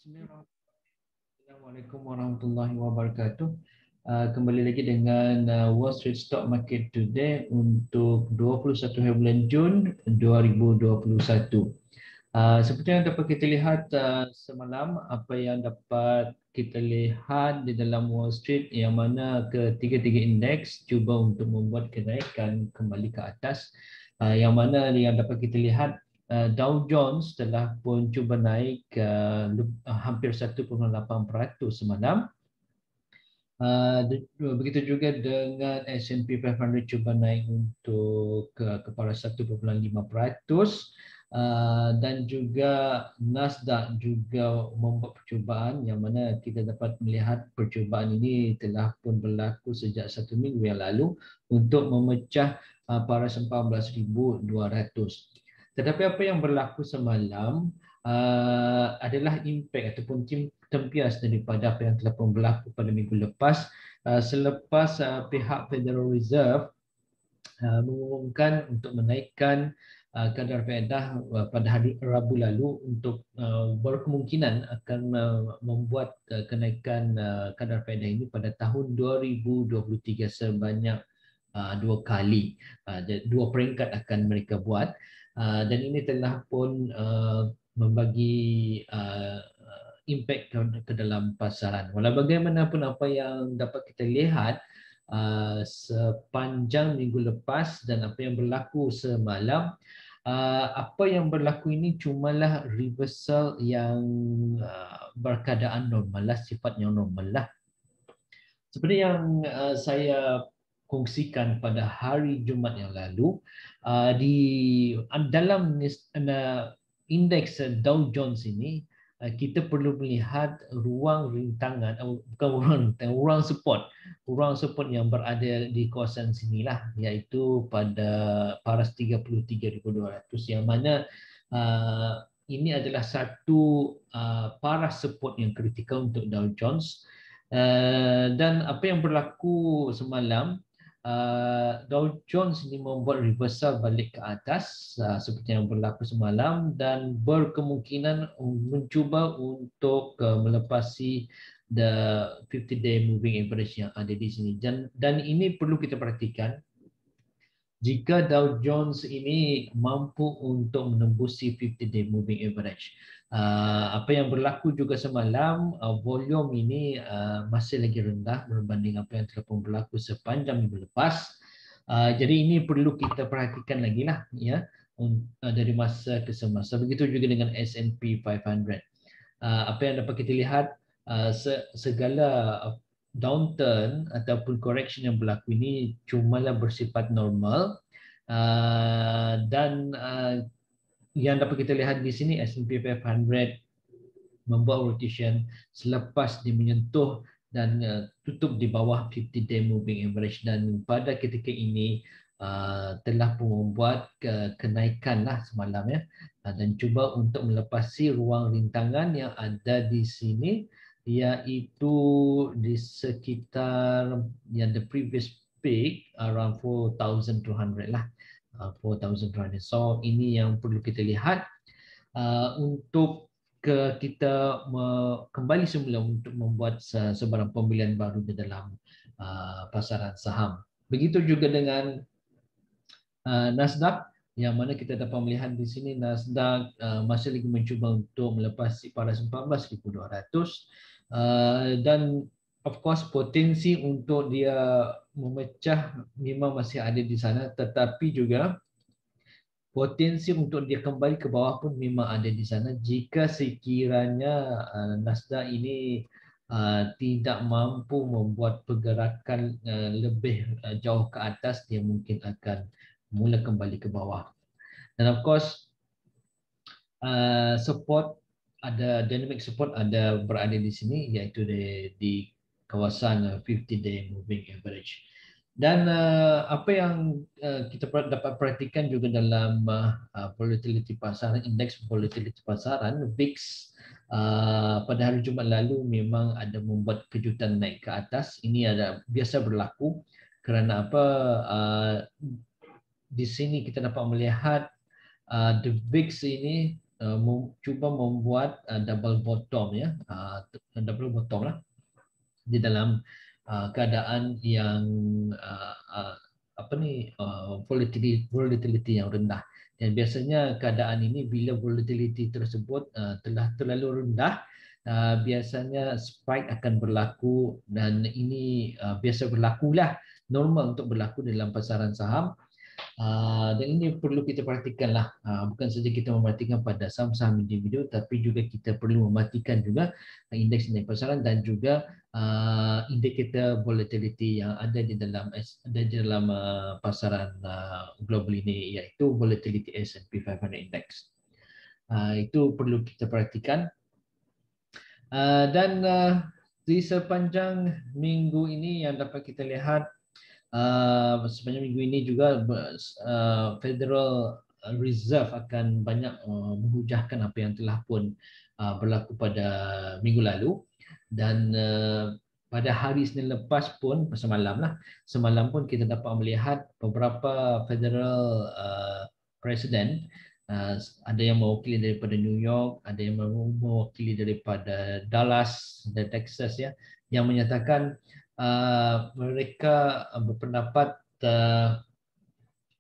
Assalamualaikum warahmatullahi wabarakatuh. Kembali lagi dengan Wall Street Stock Market Today untuk 21 hari bulan Jun 2021. Seperti yang dapat kita lihat semalam, apa yang dapat kita lihat di dalam Wall Street, yang mana ketiga-tiga indeks cuba untuk membuat kenaikan kembali ke atas. Yang mana yang dapat kita lihat, Dow Jones telah pun cuba naik hampir 1.8% semalam. Begitu juga dengan S&P 500 cuba naik untuk kepada 1.5%. Dan juga Nasdaq juga membuat percubaan, yang mana kita dapat melihat percubaan ini telah pun berlaku sejak 1 minggu yang lalu untuk memecah paras 14.200. Tetapi apa yang berlaku semalam adalah impak ataupun tempias daripada apa yang telah pun berlaku pada minggu lepas, selepas pihak Federal Reserve mengumumkan untuk menaikkan kadar faedah pada hari Rabu lalu untuk berkemungkinan akan membuat kenaikan kadar faedah ini pada tahun 2023 sebanyak 2 kali. 2 peringkat akan mereka buat, dan ini telah pun membagi impak ke dalam pasaran. Walau bagaimanapun, apa yang dapat kita lihat sepanjang minggu lepas dan apa yang berlaku semalam, apa yang berlaku ini cumalah reversal yang berkeadaan normal lah, sifat yang normal lah. Seperti yang saya kongsikan pada hari Jumaat yang lalu, di dalam indeks Dow Jones ini, kita perlu melihat ruang rintangan, bukan ruang support yang berada di kawasan sinilah, iaitu pada paras 33.200, yang mana ini adalah satu paras support yang kritikal untuk Dow Jones. Dan apa yang berlaku semalam, Dow Jones ini membuat reversal balik ke atas seperti yang berlaku semalam, dan berkemungkinan mencuba untuk melepasi the 50-day moving average yang ada di sini. Dan ini perlu kita perhatikan, jika Dow Jones ini mampu untuk menembusi 50-day moving average. Apa yang berlaku juga semalam, volume ini masih lagi rendah berbanding apa yang telah pun berlaku sepanjang minggu lepas. Jadi ini perlu kita perhatikan lagi lah, ya, dari masa ke semasa. Begitu juga dengan S&P 500. Apa yang dapat kita lihat, segala downturn ataupun correction yang berlaku ini cumalah bersifat normal, dan yang dapat kita lihat di sini, S&P 500 membuat rotation selepas dia menyentuh dan tutup di bawah 50-day moving average, dan pada ketika ini telah pun membuat kenaikan lah semalam, ya, dan cuba untuk melepasi ruang rintangan yang ada di sini, iaitu di sekitar yang the previous peak around 4,200 lah, 4,200. So ini yang perlu kita lihat untuk kita kembali semula untuk membuat sebarang pembelian baru di dalam pasaran saham. Begitu juga dengan Nasdaq, yang mana kita dapat melihat di sini Nasdaq masih lagi mencuba untuk melepasi paras 14.200, dan of course potensi untuk dia memecah memang masih ada di sana, tetapi juga potensi untuk dia kembali ke bawah pun memang ada di sana jika sekiranya Nasdaq ini tidak mampu membuat pergerakan lebih jauh ke atas, dia mungkin akan mula kembali ke bawah. Dan of course support, ada dynamic support ada berada di sini, iaitu di kawasan 50-day moving average. Dan apa yang kita dapat perhatikan juga dalam volatility pasaran, indeks volatility pasaran VIX pada hari Jumaat lalu memang ada membuat kejutan naik ke atas. Ini ada biasa berlaku kerana apa? Di sini kita dapat melihat the VIX ini cuba membuat double bottom ya, double bottom lah di dalam keadaan yang volatility yang rendah. Dan biasanya keadaan ini bila volatility tersebut telah terlalu rendah, biasanya spike akan berlaku, dan ini biasa berlakulah, normal untuk berlaku dalam pasaran saham. Dan ini perlu kita perhatikanlah, bukan saja kita memperhatikan pada saham-saham individu, tapi juga kita perlu memperhatikan juga indeks-indeks pasaran dan juga indikator volatility yang ada di dalam pasaran global ini, iaitu volatility S&P 500 Index. Itu perlu kita perhatikan. Dan di sepanjang minggu ini yang dapat kita lihat, sepanjang minggu ini juga Federal Reserve akan banyak menghujahkan apa yang telah pun berlaku pada minggu lalu. Dan pada hari Senin lepas pun, semalam pun kita dapat melihat beberapa Federal President, ada yang mewakili daripada New York, ada yang mewakili daripada Dallas dan Texas ya, yang menyatakan mereka berpendapat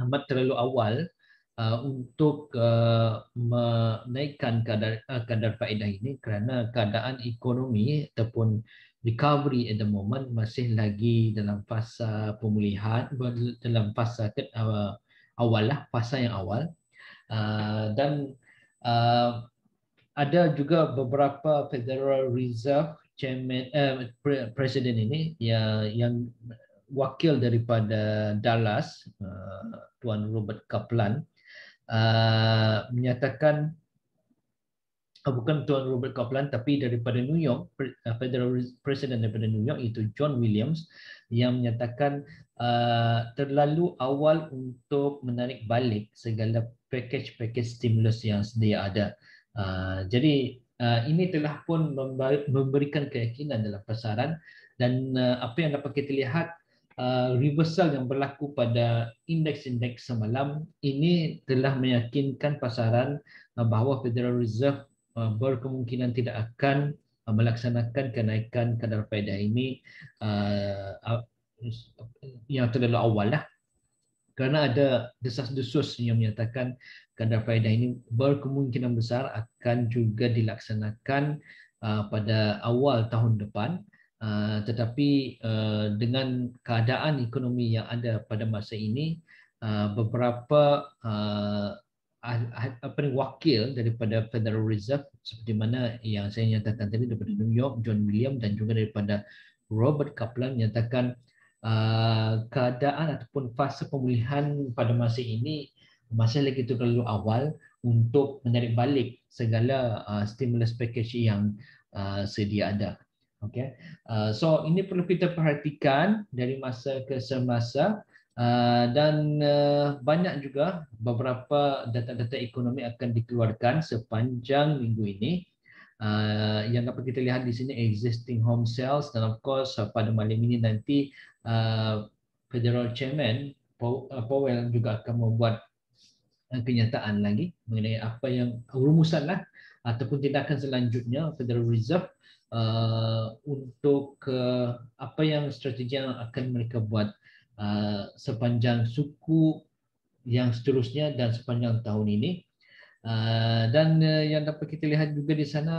amat terlalu awal untuk menaikkan kadar faedah ini, kerana keadaan ekonomi ataupun recovery at the moment masih lagi dalam fasa pemulihan, dalam fasa awal lah, fasa yang awal. Dan ada juga beberapa Federal Reserve Chairman, Presiden ini yang wakil daripada Dallas, Tuan Robert Kaplan, menyatakan, bukan Tuan Robert Kaplan, tapi daripada New York, Federal President daripada New York, itu John Williams, yang menyatakan terlalu awal untuk menarik balik segala package stimulus yang sedia ada. Jadi ini telah pun memberikan keyakinan dalam pasaran, dan apa yang dapat kita lihat, reversal yang berlaku pada indeks-indeks semalam ini telah meyakinkan pasaran bahawa Federal Reserve berkemungkinan tidak akan melaksanakan kenaikan kadar faedah ini yang terlalu awal lah, kerana ada desas-desus yang menyatakan kadar faedah ini berkemungkinan besar akan juga dilaksanakan pada awal tahun depan. Tetapi dengan keadaan ekonomi yang ada pada masa ini, beberapa wakil daripada Federal Reserve seperti mana yang saya nyatakan tadi daripada New York, John Williams, dan juga daripada Robert Kaplan menyatakan keadaan ataupun fasa pemulihan pada masa ini masih lagi terlalu awal untuk menarik balik segala stimulus package yang sedia ada. Okay. So ini perlu kita perhatikan dari masa ke semasa, dan banyak juga beberapa data-data ekonomi akan dikeluarkan sepanjang minggu ini. Yang dapat kita lihat di sini existing home sales, dan of course pada malam ini nanti Federal Chairman Powell juga akan membuat kenyataan lagi mengenai apa yang rumusan lah ataupun tindakan selanjutnya Federal Reserve untuk apa yang strategi yang akan mereka buat sepanjang suku yang seterusnya dan sepanjang tahun ini. Dan yang dapat kita lihat juga di sana,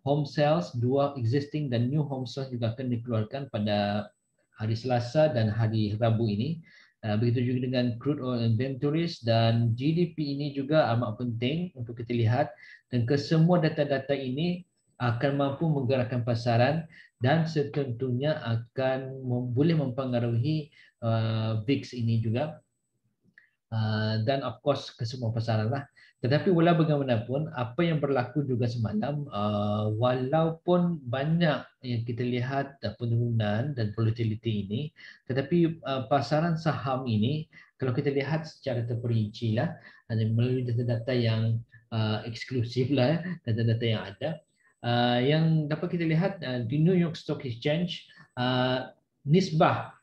home sales, dua existing dan new home sales juga akan dikeluarkan pada hari Selasa dan hari Rabu ini. Begitu juga dengan crude oil inventories, dan GDP ini juga amat penting untuk kita lihat, dan kesemua data-data ini akan mampu menggerakkan pasaran dan setentunya akan boleh mempengaruhi VIX ini juga, dan of course kesemua pasaran lah. Tetapi walau bagaimanapun, apa yang berlaku juga semalam, walaupun banyak yang kita lihat penurunan dan volatility ini, tetapi pasaran saham ini, kalau kita lihat secara terperinci lah, melalui data-data yang eksklusif lah, data-data yang ada, yang dapat kita lihat di New York Stock Exchange, nisbah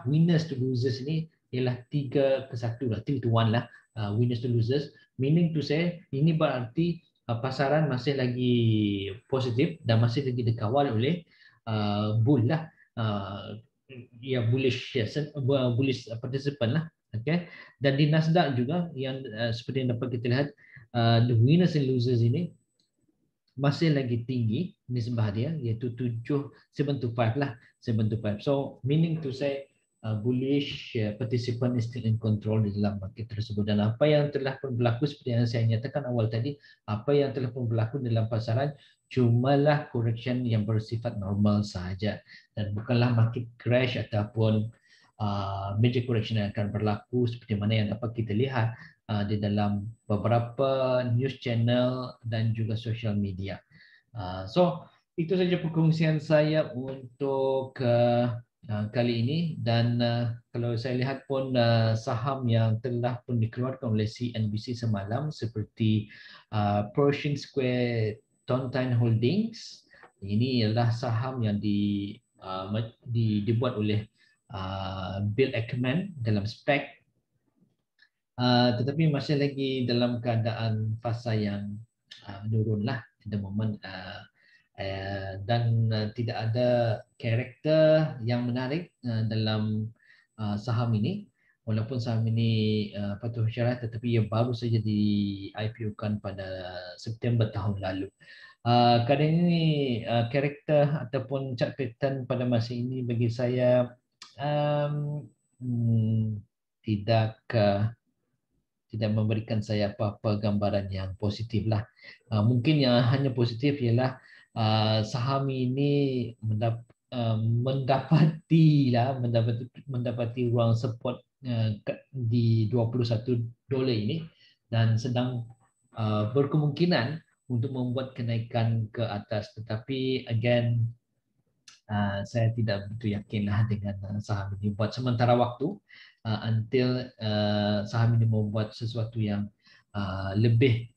winners to losers ini ialah 3-1 lah, 3-1 lah, winners to losers. Meaning to say, ini berarti pasaran masih lagi positif dan masih lagi dikawal oleh bull lah. Uh, ya bullish, ya, bullish participant lah. Okay. Dan di Nasdaq juga yang seperti yang dapat kita lihat, the winners and losers ini masih lagi tinggi nisbah dia, iaitu 7 to 5 lah, 7 to 5. So meaning to say bullish participant is still in control di dalam market tersebut. Dan apa yang telah pun berlaku seperti yang saya nyatakan awal tadi, apa yang telah pun berlaku dalam pasaran cumalah correction yang bersifat normal sahaja, dan bukanlah market crash ataupun major correction yang akan berlaku seperti mana yang dapat kita lihat di dalam beberapa news channel dan juga social media. So itu saja perkongsian saya untuk kali ini, dan kalau saya lihat pun saham yang telah pun dikeluarkan oleh CNBC semalam seperti Pershing Square Tontine Holdings, ini adalah saham yang dibuat oleh Bill Ackman dalam spek. Tetapi masih lagi dalam keadaan fasa yang menurun lah at the moment, dan tidak ada karakter yang menarik dalam saham ini, walaupun saham ini patuh syarat, tetapi ia baru saja di IPO-kan pada September tahun lalu. Kadang ini karakter ataupun chart pattern pada masa ini bagi saya um, tidak memberikan saya apa-apa gambaran yang positif lah. Mungkin yang hanya positif ialah saham ini mendapati ruang support di $21 ini, dan sedang berkemungkinan untuk membuat kenaikan ke atas. Tetapi again, saya tidak begitu yakinlah dengan saham ini buat sementara waktu, until saham ini membuat sesuatu yang lebih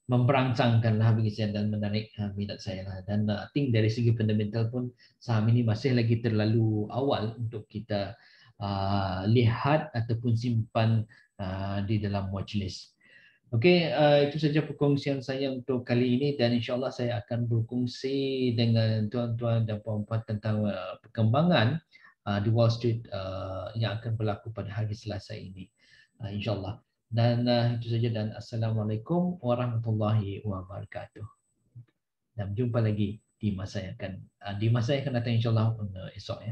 memberancangkanlah bagi saya dan menarik minat saya lah. Dan I think dari segi fundamental pun saham ini masih lagi terlalu awal untuk kita lihat ataupun simpan di dalam watchlist. Okey, itu saja perkongsian saya untuk kali ini, dan insyaAllah saya akan berkongsi dengan tuan-tuan dan puan-puan tentang perkembangan di Wall Street yang akan berlaku pada hari Selasa ini, insyaAllah. Dan itu saja, dan Assalamualaikum warahmatullahi wabarakatuh. Dan jumpa lagi di masa yang akan datang insyaAllah esok ya.